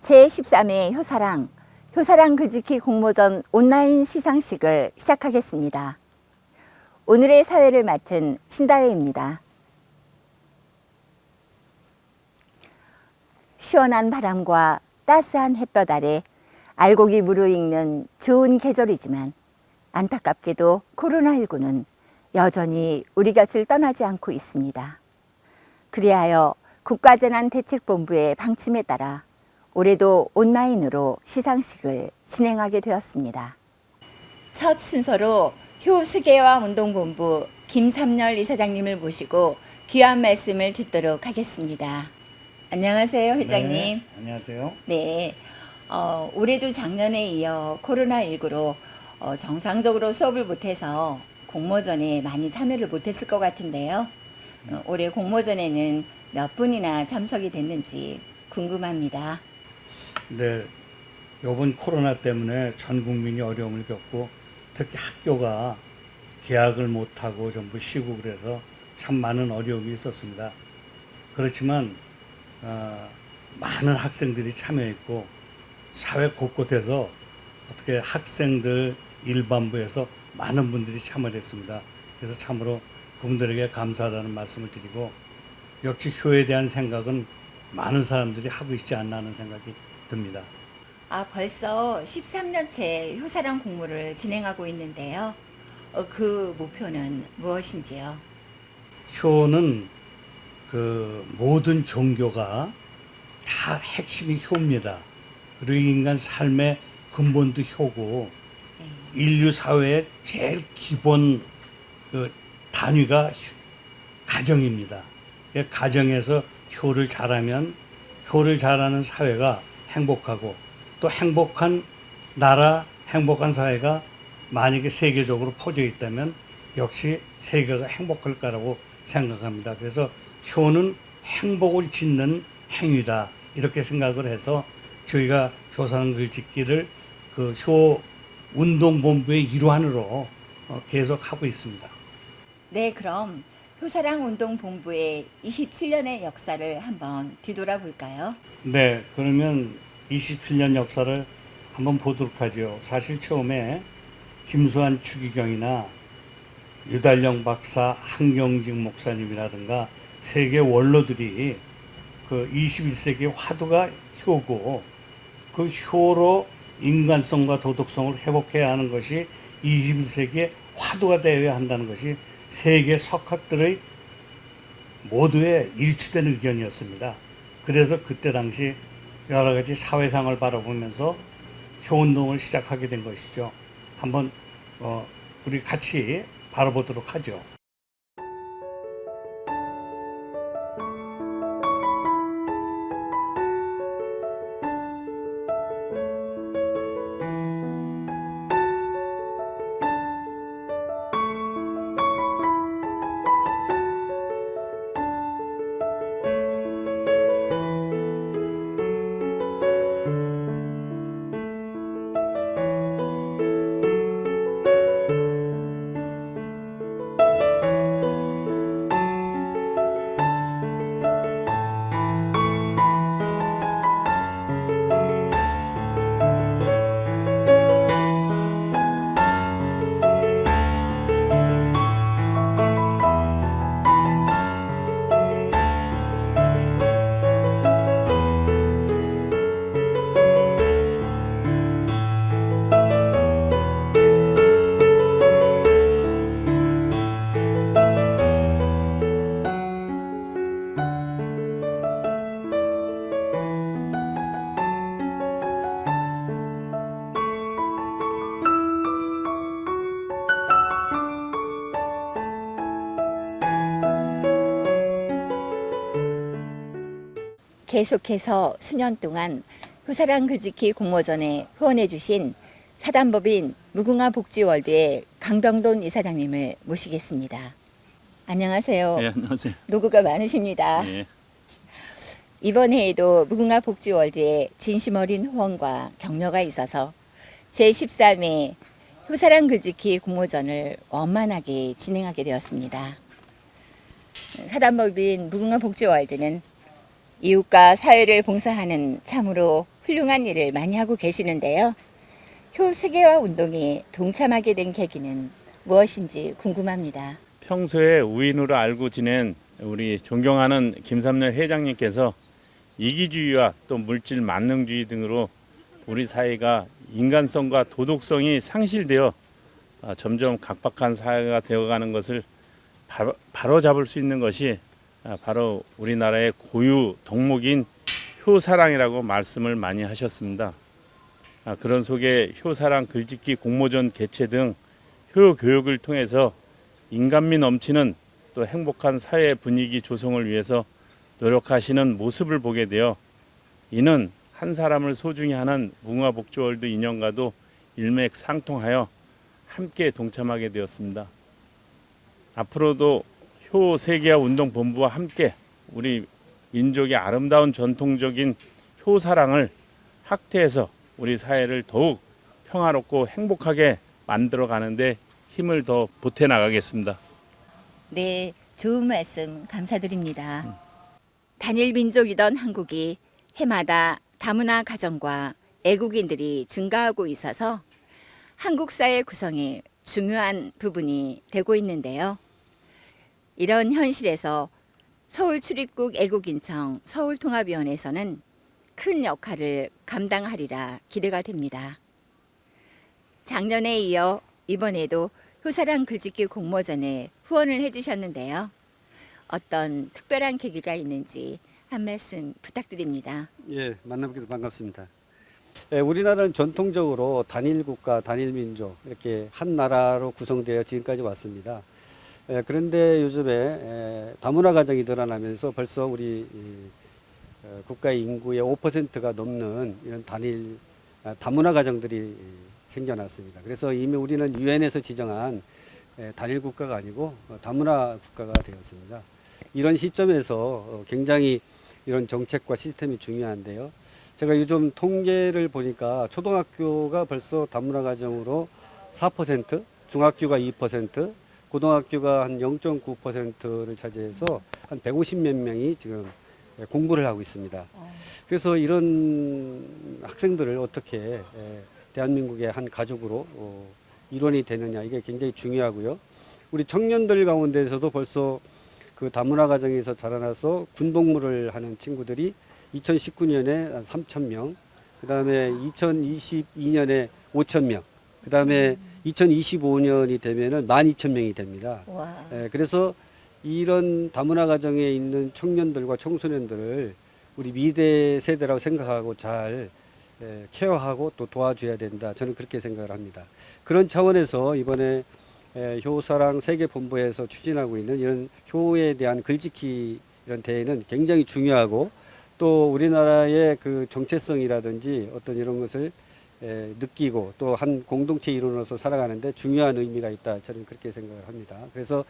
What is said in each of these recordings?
제13회 효사랑 글짓기 공모전 온라인 시상식을 시작하겠습니다. 오늘의 사회를 맡은 신다혜입니다. 시원한 바람과 따스한 햇볕 아래 알곡이 무르익는 좋은 계절이지만 안타깝게도 코로나19는 여전히 우리 곁을 떠나지 않고 있습니다. 그리하여 국가재난대책본부의 방침에 따라 올해도 온라인으로 시상식을 진행하게 되었습니다. 첫 순서로 효수계화운동본부 김삼열 이사장님을 모시고 귀한 말씀을 듣도록 하겠습니다. 안녕하세요, 회장님. 네, 안녕하세요. 네, 올해도 작년에 이어 코로나19로 정상적으로 수업을 못해서 공모전에 많이 참여를 못했을 것 같은데요. 올해 공모전에는 몇 분이나 참석이 됐는지 궁금합니다. 네, 이번 코로나 때문에 전 국민이 어려움을 겪고 특히 학교가 개학을 못하고 전부 쉬고 그래서 참 많은 어려움이 있었습니다. 그렇지만 많은 학생들이 참여했고 사회 곳곳에서 어떻게 학생들 일반부에서 많은 분들이 참여를 했습니다. 그래서 참으로 그분들에게 감사하다는 말씀을 드리고 역시 효에 대한 생각은 많은 사람들이 하고 있지 않나 하는 생각이 듭니다. 벌써 13년째 효사랑 공모를 진행하고 있는데요. 그 목표는 무엇인지요? 효는 그 모든 종교가 다 핵심이 효입니다. 그리고 인간 삶의 근본도 효고 인류 사회의 제일 기본 그 단위가 가정입니다. 가정에서 효를 잘하면 효를 잘하는 사회가 행복하고 또 행복한 나라, 행복한 사회가 만약에 세계적으로 퍼져 있다면 역시 세계가 행복할 거라고 생각합니다. 그래서 효는 행복을 짓는 행위다 이렇게 생각을 해서 저희가 효사랑 글짓기를 그 효 운동본부의 일환으로 계속 하고 있습니다. 네, 그럼 효사랑 운동본부의 27년의 역사를 한번 뒤돌아볼까요? 네, 그러면 27년 역사를 한번 보도록 하죠. 사실 처음에 김수환 추기경이나 유달령 박사, 한경직 목사님이라든가 세계 원로들이 그 21세기 화두가 효고 그 효로 인간성과 도덕성을 회복해야 하는 것이 21세기의 화두가 되어야 한다는 것이 세계 석학들의 모두의 일치된 의견이었습니다. 그래서 그때 당시 여러 가지 사회상을 바라보면서 효운동을 시작하게 된 것이죠. 한번 우리 같이 바라보도록 하죠. 계속해서 수년 동안 효사랑 글짓기 공모전에 후원해 주신 사단법인 무궁화복지월드의 강병돈 이사장님을 모시겠습니다. 안녕하세요. 네, 안녕하세요. 노고가 많으십니다. 네. 이번 해에도 무궁화복지월드의 진심 어린 후원과 격려가 있어서 제13회 효사랑 글짓기 공모전을 원만하게 진행하게 되었습니다. 사단법인 무궁화복지월드는 이웃과 사회를 봉사하는 참으로 훌륭한 일을 많이 하고 계시는데요. 효 세계화 운동에 동참하게 된 계기는 무엇인지 궁금합니다. 평소에 우인으로 알고 지낸 우리 존경하는 김삼열 회장님께서 이기주의와 또 물질 만능주의 등으로 우리 사회가 인간성과 도덕성이 상실되어 점점 각박한 사회가 되어가는 것을 바로 잡을 수 있는 것이 바로 우리나라의 고유 덕목인 효사랑이라고 말씀을 많이 하셨습니다. 그런 속에 효사랑 글짓기 공모전 개최 등 효 교육을 통해서 인간미 넘치는 또 행복한 사회 분위기 조성을 위해서 노력하시는 모습을 보게 되어 이는 한 사람을 소중히 하는 무궁화복지월드 인연과도 일맥상통하여 함께 동참하게 되었습니다. 앞으로도 효 세계화 운동본부와 함께 우리 민족의 아름다운 전통적인 효사랑을 확대해서 우리 사회를 더욱 평화롭고 행복하게 만들어 가는데 힘을 더 보태 나가겠습니다. 네, 좋은 말씀 감사드립니다. 단일 민족이던 한국이 해마다 다문화 가정과 애국인들이 증가하고 있어서 한국 사회 구성에 중요한 부분이 되고 있는데요. 이런 현실에서 서울출입국 애국인청 서울통합위원회에서는 큰 역할을 감당하리라 기대가 됩니다. 작년에 이어 이번에도 효사랑 글짓기 공모전에 후원을 해주셨는데요. 어떤 특별한 계기가 있는지 한 말씀 부탁드립니다. 예, 만나뵙기도 반갑습니다. 우리나라는 전통적으로 단일 국가, 단일 민족 이렇게 한 나라로 구성되어 지금까지 왔습니다. 그런데 요즘에 다문화 가정이 늘어나면서 벌써 우리 국가의 인구의 5%가 넘는 이런 다문화 가정들이 생겨났습니다. 그래서 이미 우리는 유엔에서 지정한 단일 국가가 아니고 다문화 국가가 되었습니다. 이런 시점에서 굉장히 이런 정책과 시스템이 중요한데요. 제가 요즘 통계를 보니까 초등학교가 벌써 다문화 가정으로 4%, 중학교가 2%, 고등학교가 한 0.9%를 차지해서 한 150몇 명이 지금 공부를 하고 있습니다. 그래서 이런 학생들을 어떻게 대한민국의 한 가족으로 일원이 되느냐, 이게 굉장히 중요하고요. 우리 청년들 가운데서도 벌써 그 다문화 가정에서 자라나서 군복무를 하는 친구들이 2019년에 3,000명, 그 다음에 2022년에 5,000명, 그 다음에 2025년이 되면은 12,000명이 됩니다. 그래서 이런 다문화 가정에 있는 청년들과 청소년들을 우리 미래 세대라고 생각하고 잘 케어하고 또 도와줘야 된다. 저는 그렇게 생각을 합니다. 그런 차원에서 이번에 효사랑 세계본부에서 추진하고 있는 이런 효에 대한 글짓기 이런 대회는 굉장히 중요하고 또 우리나라의 그 정체성이라든지 어떤 이런 것을 느끼고 또 한 공동체 일원으로서 살아가는데 중요한 의미가 있다. 저는 그렇게 생각을 합니다. 그래서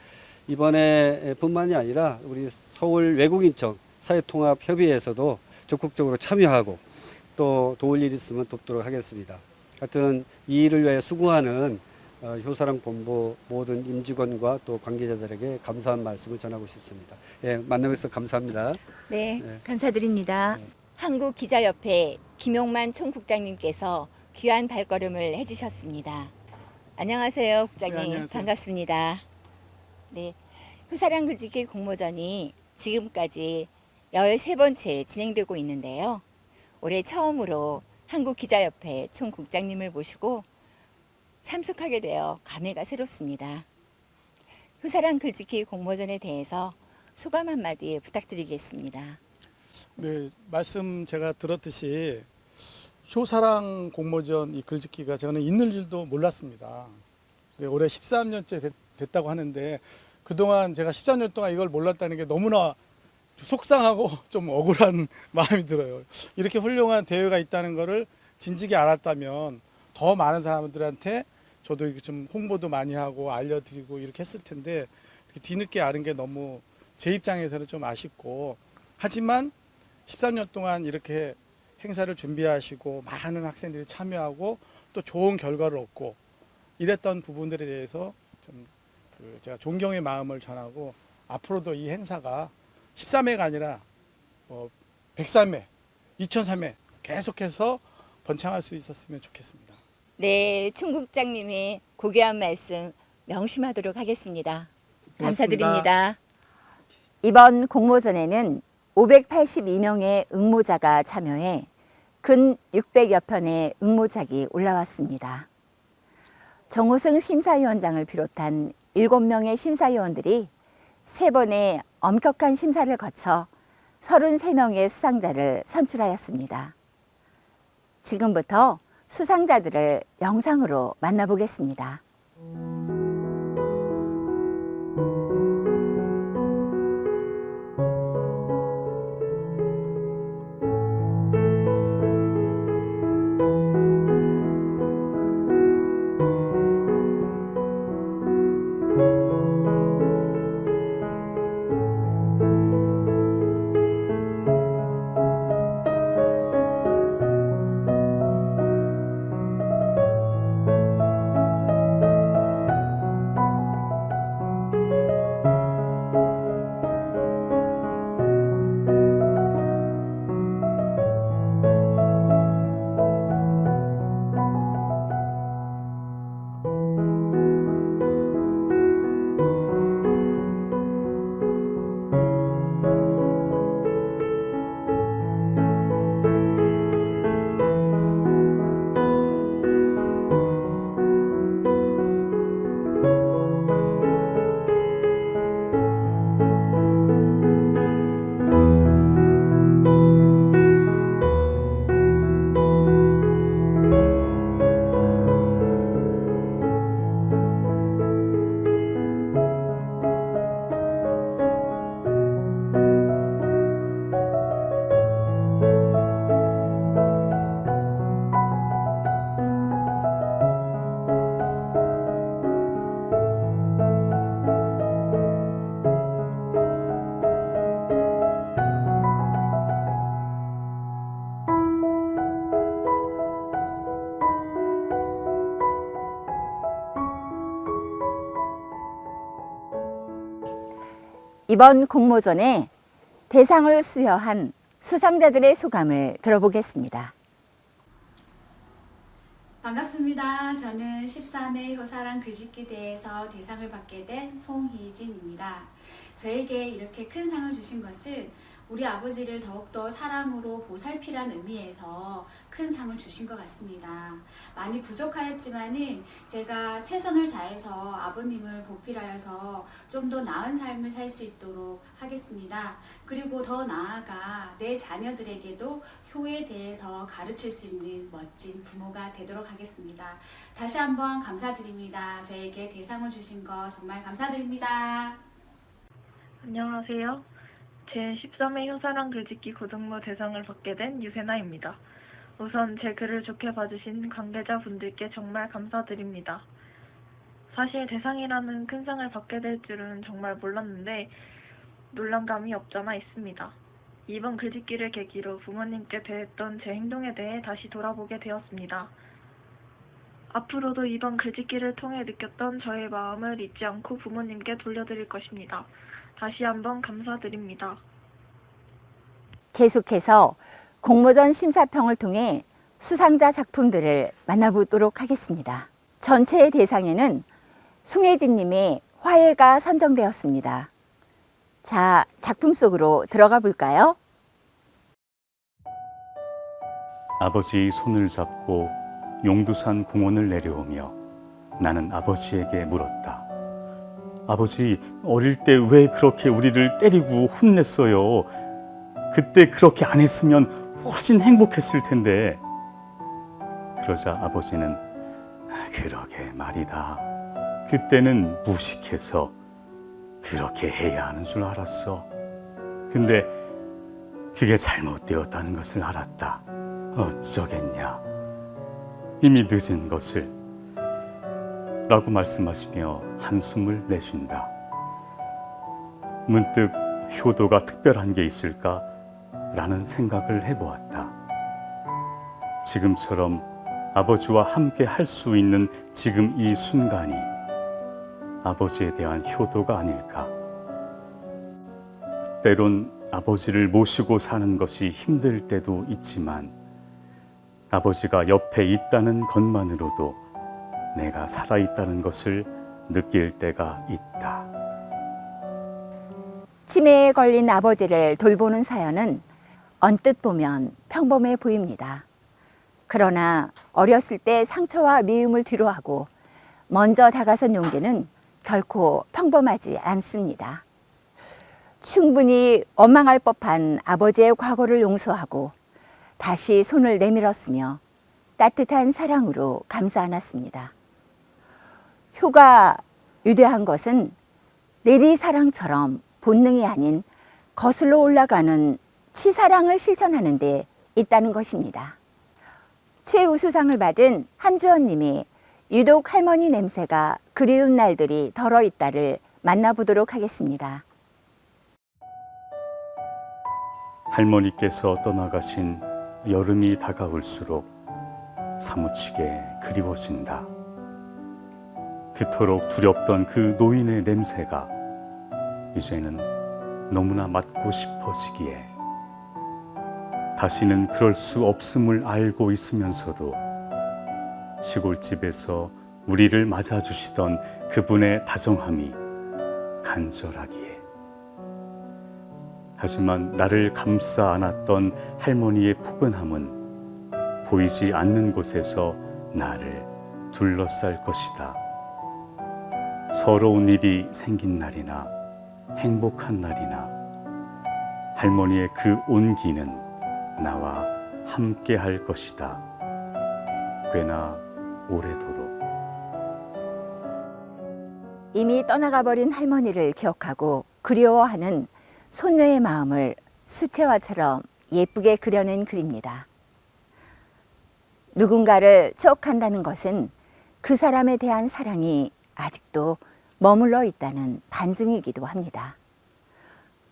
이번에 뿐만이 아니라 우리 서울 외국인청 사회통합협의회에서도 적극적으로 참여하고 또 도울 일 있으면 돕도록 하겠습니다. 하여튼 이 일을 위해 수고하는 효사랑 본부 모든 임직원과 또 관계자들에게 감사한 말씀을 전하고 싶습니다. 예, 만나면서 감사합니다. 네, 네. 감사드립니다. 한국기자협회 김용만 총국장님께서 귀한 발걸음을 해주셨습니다. 안녕하세요, 국장님. 네, 안녕하세요. 반갑습니다. 네, 효사랑 글짓기 공모전이 지금까지 13번째 진행되고 있는데요. 올해 처음으로 한국기자협회 총국장님을 모시고 참석하게 되어 감회가 새롭습니다. 효사랑 글짓기 공모전에 대해서 소감 한마디 부탁드리겠습니다. 네, 말씀 제가 들었듯이 효사랑 공모전 이 글짓기가 저는 있는 줄도 몰랐습니다. 올해 13년째 됐다고 하는데 그동안 제가 13년 동안 이걸 몰랐다는 게 너무나 속상하고 좀 억울한 마음이 들어요. 이렇게 훌륭한 대회가 있다는 거를 진즉에 알았다면 더 많은 사람들한테 저도 이렇게 좀 홍보도 많이 하고 알려드리고 이렇게 했을 텐데 이렇게 뒤늦게 아는 게 너무 제 입장에서는 좀 아쉽고, 하지만 13년 동안 이렇게 행사를 준비하시고 많은 학생들이 참여하고 또 좋은 결과를 얻고 이랬던 부분들에 대해서 좀 제가 존경의 마음을 전하고 앞으로도 이 행사가 13회가 아니라 103회, 2003회 계속해서 번창할 수 있었으면 좋겠습니다. 네, 총국장님의 고귀한 말씀 명심하도록 하겠습니다. 고맙습니다. 감사드립니다. 이번 공모전에는 582명의 응모자가 참여해 근 600여 편의 응모작이 올라왔습니다. 정호승 심사위원장을 비롯한 7명의 심사위원들이 3번의 엄격한 심사를 거쳐 33명의 수상자를 선출하였습니다. 지금부터 수상자들을 영상으로 만나보겠습니다. 이번 공모전에 대상을 수여한 수상자들의 소감을 들어보겠습니다. 반갑습니다. 저는 13회 효사랑 글짓기 대회에서 대상을 받게 된 송희진입니다. 저에게 이렇게 큰 상을 주신 것은 우리 아버지를 더욱더 사랑으로 보살피란 의미에서 큰 상을 주신 것 같습니다. 많이 부족하였지만은 제가 최선을 다해서 아버님을 보필하여서 좀 더 나은 삶을 살 수 있도록 하겠습니다. 그리고 더 나아가 내 자녀들에게도 효에 대해서 가르칠 수 있는 멋진 부모가 되도록 하겠습니다. 다시 한번 감사드립니다. 저에게 대상을 주신 거 정말 감사드립니다. 안녕하세요. 제13회 효사랑 글짓기 고등부 대상을 받게 된 유세나입니다. 우선 제 글을 좋게 봐주신 관계자분들께 정말 감사드립니다. 사실 대상이라는 큰 상을 받게 될 줄은 정말 몰랐는데 놀란감이 없잖아 있습니다. 이번 글짓기를 계기로 부모님께 대했던 제 행동에 대해 다시 돌아보게 되었습니다. 앞으로도 이번 글짓기를 통해 느꼈던 저의 마음을 잊지 않고 부모님께 돌려드릴 것입니다. 다시 한번 감사드립니다. 계속해서 공모전 심사평을 통해 수상자 작품들을 만나보도록 하겠습니다. 전체의 대상에는 송혜진님의 화해가 선정되었습니다. 자, 작품 속으로 들어가 볼까요? 아버지 손을 잡고 용두산 공원을 내려오며 나는 아버지에게 물었다. 아버지, 어릴 때 왜 그렇게 우리를 때리고 혼냈어요? 그때 그렇게 안 했으면 훨씬 행복했을 텐데. 그러자 아버지는 그러게 말이다. 그때는 무식해서 그렇게 해야 하는 줄 알았어. 근데 그게 잘못되었다는 것을 알았다. 어쩌겠냐. 이미 늦은 것을. 라고 말씀하시며 한숨을 내쉰다. 문득 효도가 특별한 게 있을까? 라는 생각을 해보았다. 지금처럼 아버지와 함께 할 수 있는 지금 이 순간이 아버지에 대한 효도가 아닐까. 때론 아버지를 모시고 사는 것이 힘들 때도 있지만 아버지가 옆에 있다는 것만으로도 내가 살아있다는 것을 느낄 때가 있다. 치매에 걸린 아버지를 돌보는 사연은 언뜻 보면 평범해 보입니다. 그러나 어렸을 때 상처와 미움을 뒤로하고 먼저 다가선 용기는 결코 평범하지 않습니다. 충분히 원망할 법한 아버지의 과거를 용서하고 다시 손을 내밀었으며 따뜻한 사랑으로 감싸 안았습니다. 효가 유대한 것은 내리사랑처럼 본능이 아닌 거슬러 올라가는 치사랑을 실천하는 데 있다는 것입니다. 최우수상을 받은 한주원 님이 유독 할머니 냄새가 그리운 날들이 덜어 있다를 만나보도록 하겠습니다. 할머니께서 떠나가신 여름이 다가올수록 사무치게 그리워진다. 그토록 두렵던 그 노인의 냄새가 이제는 너무나 맡고 싶어지기에 다시는 그럴 수 없음을 알고 있으면서도 시골집에서 우리를 맞아주시던 그분의 다정함이 간절하기에, 하지만 나를 감싸 안았던 할머니의 포근함은 보이지 않는 곳에서 나를 둘러쌀 것이다. 서러운 일이 생긴 날이나 행복한 날이나 할머니의 그 온기는 나와 함께 할 것이다. 꽤나 오래도록. 이미 떠나가 버린 할머니를 기억하고 그리워하는 손녀의 마음을 수채화처럼 예쁘게 그려낸 글입니다. 누군가를 추억한다는 것은 그 사람에 대한 사랑이 아직도 머물러 있다는 반증이기도 합니다.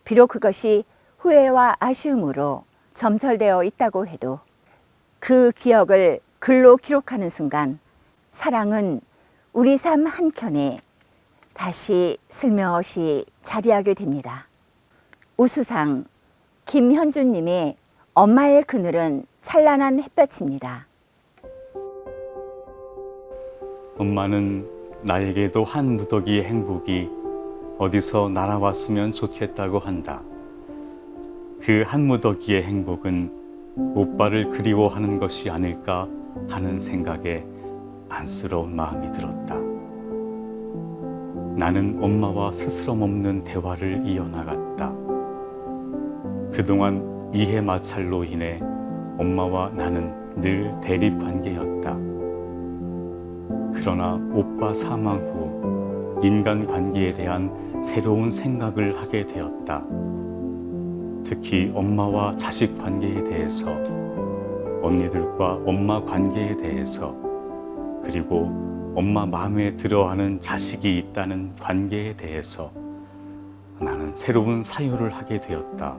비록 그것이 후회와 아쉬움으로 점철되어 있다고 해도 그 기억을 글로 기록하는 순간 사랑은 우리 삶 한켠에 다시 슬며시 자리하게 됩니다. 우수상 김현준 님의 엄마의 그늘은 찬란한 햇볕입니다. 엄마는 나에게도 한 무더기의 행복이 어디서 날아왔으면 좋겠다고 한다. 그 한 무더기의 행복은 오빠를 그리워하는 것이 아닐까 하는 생각에 안쓰러운 마음이 들었다. 나는 엄마와 스스럼 없는 대화를 이어나갔다. 그동안 이해 마찰로 인해 엄마와 나는 늘 대립 관계였다. 그러나 오빠 사망 후 인간 관계에 대한 새로운 생각을 하게 되었다. 특히 엄마와 자식 관계에 대해서, 언니들과 엄마 관계에 대해서, 그리고 엄마 마음에 들어하는 자식이 있다는 관계에 대해서 나는 새로운 사유를 하게 되었다.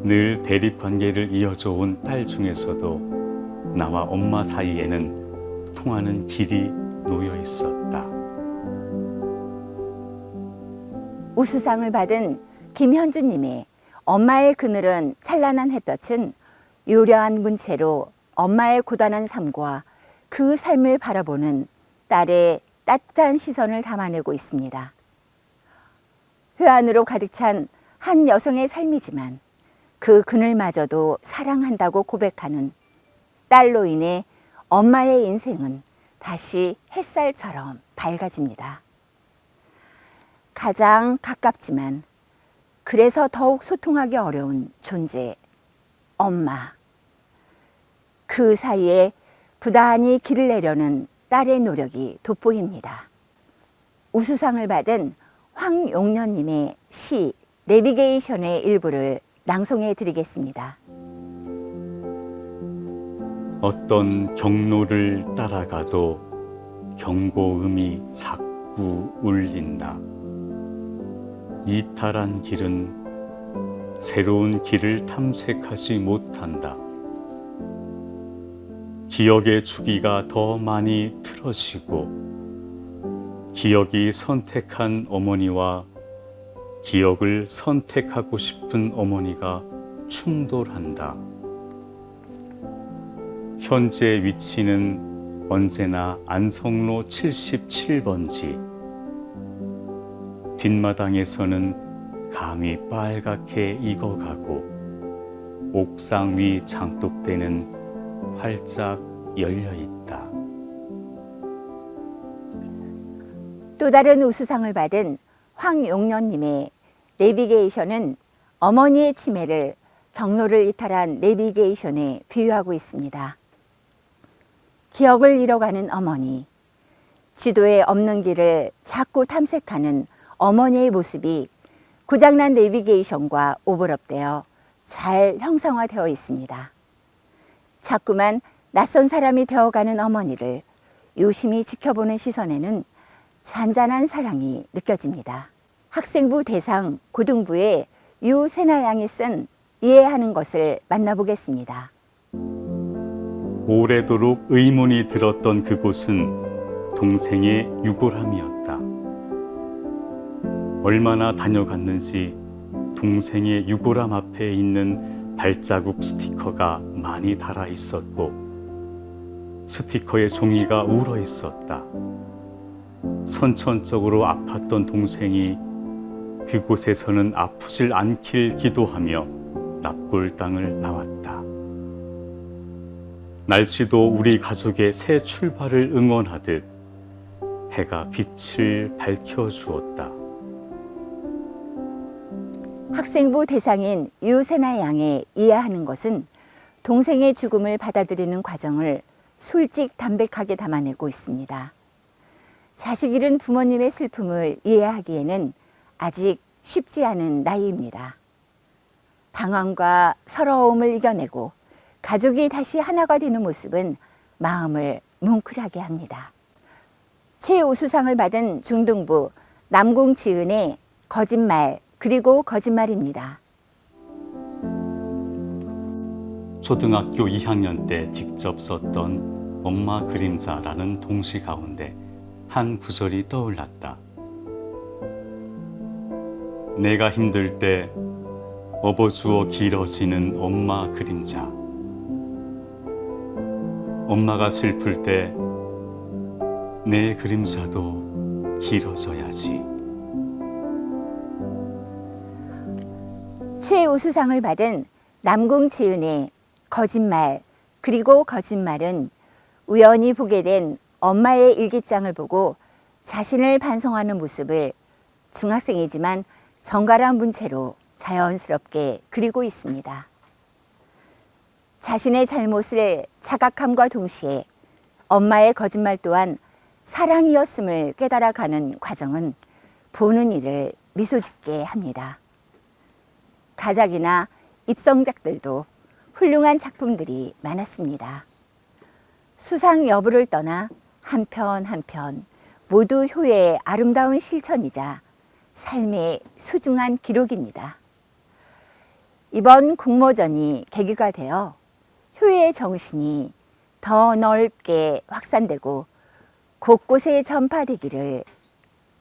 늘 대립 관계를 이어져 온 딸 중에서도 나와 엄마 사이에는 통하는 길이 놓여 있었다. 우수상을 받은 김현준 님의 엄마의 그늘은 찬란한 햇볕은 요려한 문체로 엄마의 고단한 삶과 그 삶을 바라보는 딸의 따뜻한 시선을 담아내고 있습니다. 회한으로 가득 찬 한 여성의 삶이지만 그 그늘마저도 사랑한다고 고백하는 딸로 인해 엄마의 인생은 다시 햇살처럼 밝아집니다. 가장 가깝지만 그래서 더욱 소통하기 어려운 존재, 엄마. 그 사이에 부단히 길을 내려는 딸의 노력이 돋보입니다. 우수상을 받은 황용련님의 시 내비게이션의 일부를 낭송해 드리겠습니다. 어떤 경로를 따라가도 경고음이 자꾸 울린다. 이탈한 길은 새로운 길을 탐색하지 못한다. 기억의 주기가 더 많이 틀어지고 기억이 선택한 어머니와 기억을 선택하고 싶은 어머니가 충돌한다. 현재 위치는 언제나 안성로 77번지. 뒷마당에서는 감이 빨갛게 익어가고 옥상 위 장독대는 활짝 열려 있다. 또 다른 우수상을 받은 황용련님의 내비게이션은 어머니의 치매를 경로를 이탈한 내비게이션에 비유하고 있습니다. 기억을 잃어가는 어머니, 지도에 없는 길을 자꾸 탐색하는 어머니의 모습이 고장난 내비게이션과 오버랩되어 잘 형상화되어 있습니다. 자꾸만 낯선 사람이 되어가는 어머니를 유심히 지켜보는 시선에는 잔잔한 사랑이 느껴집니다. 학생부 대상 고등부의 유세나 양이 쓴 이해하는 것을 만나보겠습니다. 오래도록 의문이 들었던 그곳은 동생의 유골함이었다. 얼마나 다녀갔는지 동생의 유골함 앞에 있는 발자국 스티커가 많이 달아 있었고 스티커의 종이가 울어 있었다. 선천적으로 아팠던 동생이 그곳에서는 아프질 않길 기도하며 납골 땅을 나왔다. 날씨도 우리 가족의 새 출발을 응원하듯 해가 빛을 밝혀주었다. 학생부 대상인 유세나 양의 이해하는 것은 동생의 죽음을 받아들이는 과정을 솔직담백하게 담아내고 있습니다. 자식 잃은 부모님의 슬픔을 이해하기에는 아직 쉽지 않은 나이입니다. 방황과 서러움을 이겨내고 가족이 다시 하나가 되는 모습은 마음을 뭉클하게 합니다. 최우수상을 받은 중등부 남궁지은의 거짓말 그리고 거짓말입니다. 초등학교 2학년 때 직접 썼던 엄마 그림자라는 동시 가운데 한 구절이 떠올랐다. 내가 힘들 때 업어주어 길어지는 엄마 그림자. 엄마가 슬플 때 내 그림자도 길어져야지. 최우수상을 받은 남궁지은의 거짓말 그리고 거짓말은 우연히 보게 된 엄마의 일기장을 보고 자신을 반성하는 모습을 중학생이지만 정갈한 문체로 자연스럽게 그리고 있습니다. 자신의 잘못을 자각함과 동시에 엄마의 거짓말 또한 사랑이었음을 깨달아가는 과정은 보는 이를 미소 짓게 합니다. 가작이나 입성작들도 훌륭한 작품들이 많았습니다. 수상 여부를 떠나 한 편 한 편 모두 효의 아름다운 실천이자 삶의 소중한 기록입니다. 이번 공모전이 계기가 되어 효의 정신이 더 넓게 확산되고 곳곳에 전파되기를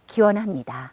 기원합니다.